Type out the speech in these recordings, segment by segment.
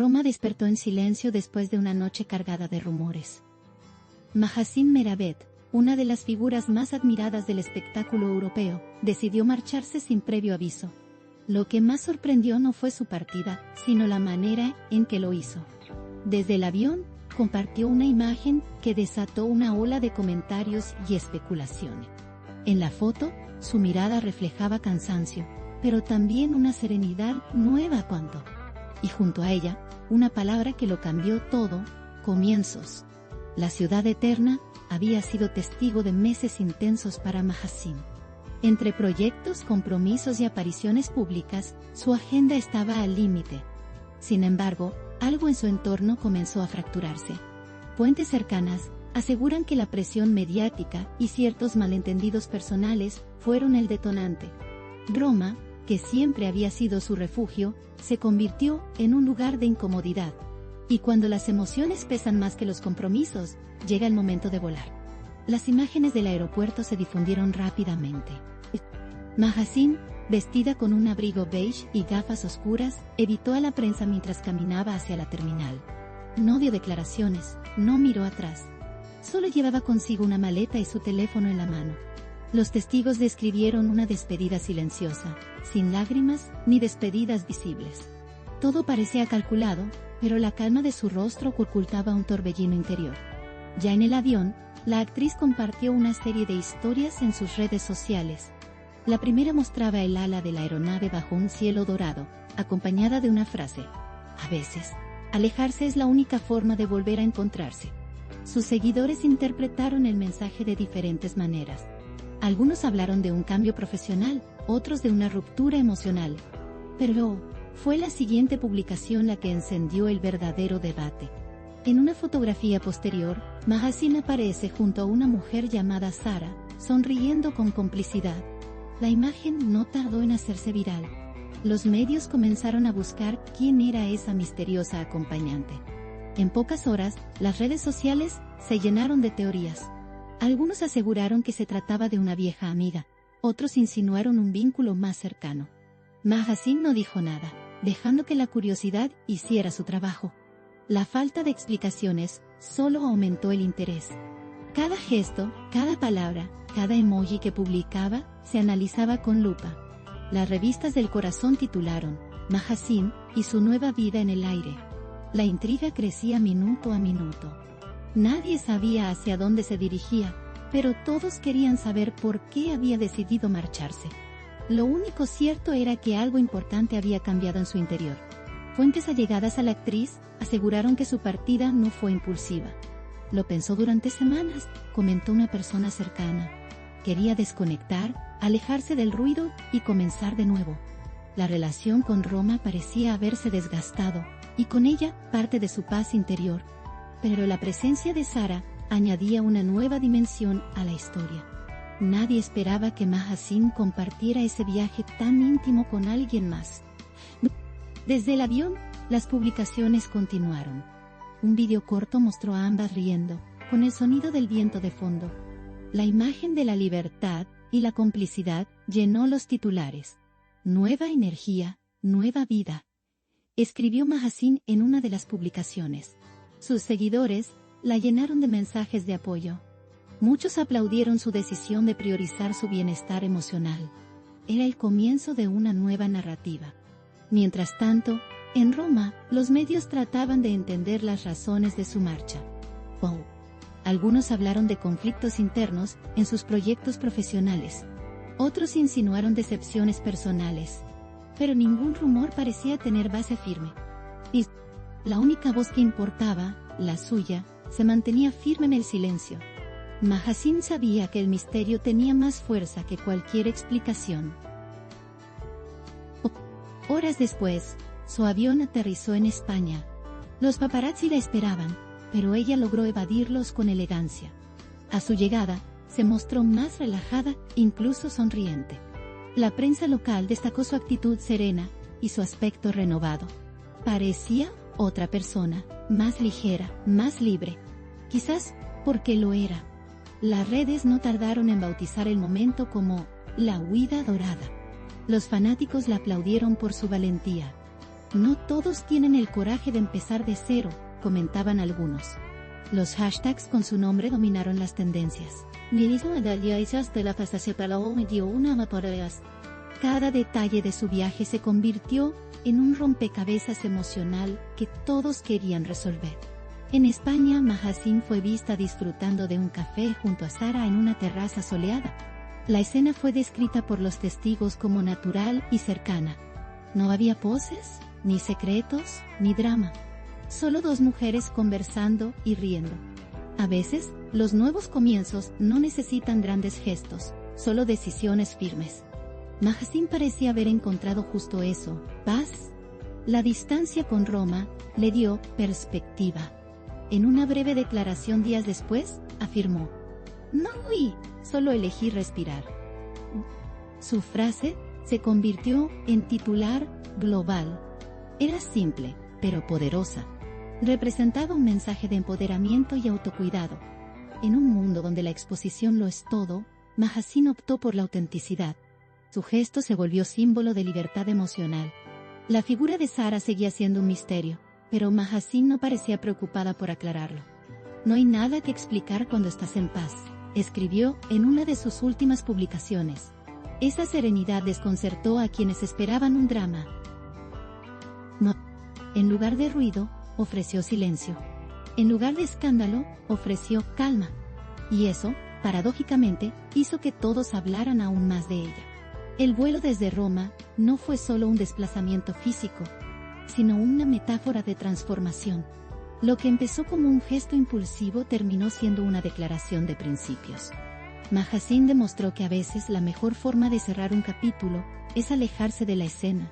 Roma despertó en silencio después de una noche cargada de rumores. Mahassin Meravet, una de las figuras más admiradas del espectáculo europeo, decidió marcharse sin previo aviso. Lo que más sorprendió no fue su partida, sino la manera en que lo hizo. Desde el avión, compartió una imagen que desató una ola de comentarios y especulaciones. En la foto, su mirada reflejaba cansancio, pero también una serenidad nueva y junto a ella, una palabra que lo cambió todo: comienzos. La ciudad eterna había sido testigo de meses intensos para Mahassin. Entre proyectos, compromisos y apariciones públicas, su agenda estaba al límite. Sin embargo, algo en su entorno comenzó a fracturarse. Fuentes cercanas aseguran que la presión mediática y ciertos malentendidos personales fueron el detonante. Roma, que siempre había sido su refugio, se convirtió en un lugar de incomodidad. Y cuando las emociones pesan más que los compromisos, llega el momento de volar. Las imágenes del aeropuerto se difundieron rápidamente. Mahassin, vestida con un abrigo beige y gafas oscuras, evitó a la prensa mientras caminaba hacia la terminal. No dio declaraciones, no miró atrás. Solo llevaba consigo una maleta y su teléfono en la mano. Los testigos describieron una despedida silenciosa, sin lágrimas ni despedidas visibles. Todo parecía calculado, pero la calma de su rostro ocultaba un torbellino interior. Ya en el avión, la actriz compartió una serie de historias en sus redes sociales. La primera mostraba el ala de la aeronave bajo un cielo dorado, acompañada de una frase: a veces, alejarse es la única forma de volver a encontrarse. Sus seguidores interpretaron el mensaje de diferentes maneras. Algunos hablaron de un cambio profesional, otros de una ruptura emocional. Pero fue la siguiente publicación la que encendió el verdadero debate. En una fotografía posterior, Mahassin aparece junto a una mujer llamada Sara, sonriendo con complicidad. La imagen no tardó en hacerse viral. Los medios comenzaron a buscar quién era esa misteriosa acompañante. En pocas horas, las redes sociales se llenaron de teorías. Algunos aseguraron que se trataba de una vieja amiga, otros insinuaron un vínculo más cercano. Mahassin no dijo nada, dejando que la curiosidad hiciera su trabajo. La falta de explicaciones solo aumentó el interés. Cada gesto, cada palabra, cada emoji que publicaba, se analizaba con lupa. Las revistas del corazón titularon Mahassin y su nueva vida en el aire. La intriga crecía minuto a minuto. Nadie sabía hacia dónde se dirigía, pero todos querían saber por qué había decidido marcharse. Lo único cierto era que algo importante había cambiado en su interior. Fuentes allegadas a la actriz aseguraron que su partida no fue impulsiva. Lo pensó durante semanas, comentó una persona cercana. Quería desconectar, alejarse del ruido y comenzar de nuevo. La relación con Roma parecía haberse desgastado, y con ella parte de su paz interior. Pero la presencia de Sara añadía una nueva dimensión a la historia. Nadie esperaba que Mahassin compartiera ese viaje tan íntimo con alguien más. Desde el avión, las publicaciones continuaron. Un video corto mostró a ambas riendo, con el sonido del viento de fondo. La imagen de la libertad y la complicidad llenó los titulares. Nueva energía, nueva vida, escribió Mahassin en una de las publicaciones. Sus seguidores la llenaron de mensajes de apoyo. Muchos aplaudieron su decisión de priorizar su bienestar emocional. Era el comienzo de una nueva narrativa. Mientras tanto, en Roma, los medios trataban de entender las razones de su marcha. Algunos hablaron de conflictos internos en sus proyectos profesionales. Otros insinuaron decepciones personales. Pero ningún rumor parecía tener base firme. Y la única voz que importaba, la suya, se mantenía firme en el silencio. Mahassin sabía que el misterio tenía más fuerza que cualquier explicación. Horas después, su avión aterrizó en España. Los paparazzi la esperaban, pero ella logró evadirlos con elegancia. A su llegada, se mostró más relajada, incluso sonriente. La prensa local destacó su actitud serena y su aspecto renovado. Parecía otra persona, más ligera, más libre. Quizás porque lo era. Las redes no tardaron en bautizar el momento como la huida dorada. Los fanáticos la aplaudieron por su valentía. No todos tienen el coraje de empezar de cero, comentaban algunos. Los hashtags con su nombre dominaron las tendencias. Cada detalle de su viaje se convirtió en un rompecabezas emocional que todos querían resolver. En España, Mahasin fue vista disfrutando de un café junto a Sara en una terraza soleada. La escena fue descrita por los testigos como natural y cercana. No había poses, ni secretos, ni drama. Solo dos mujeres conversando y riendo. A veces, los nuevos comienzos no necesitan grandes gestos, solo decisiones firmes. Mahasin parecía haber encontrado justo eso, paz. La distancia con Roma le dio perspectiva. En una breve declaración días después, afirmó: "No huí, solo elegí respirar". Su frase se convirtió en titular global. Era simple, pero poderosa. Representaba un mensaje de empoderamiento y autocuidado. En un mundo donde la exposición lo es todo, Mahasin optó por la autenticidad. Su gesto se volvió símbolo de libertad emocional. La figura de Sara seguía siendo un misterio, pero Mahasin no parecía preocupada por aclararlo. "No hay nada que explicar cuando estás en paz", escribió en una de sus últimas publicaciones. Esa serenidad desconcertó a quienes esperaban un drama. No. En lugar de ruido, ofreció silencio. En lugar de escándalo, ofreció calma. Y eso, paradójicamente, hizo que todos hablaran aún más de ella. El vuelo desde Roma no fue solo un desplazamiento físico, sino una metáfora de transformación. Lo que empezó como un gesto impulsivo terminó siendo una declaración de principios. Mahasin demostró que a veces la mejor forma de cerrar un capítulo es alejarse de la escena.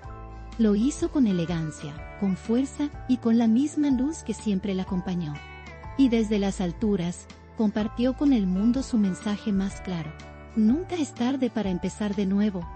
Lo hizo con elegancia, con fuerza y con la misma luz que siempre la acompañó. Y desde las alturas, compartió con el mundo su mensaje más claro: nunca es tarde para empezar de nuevo.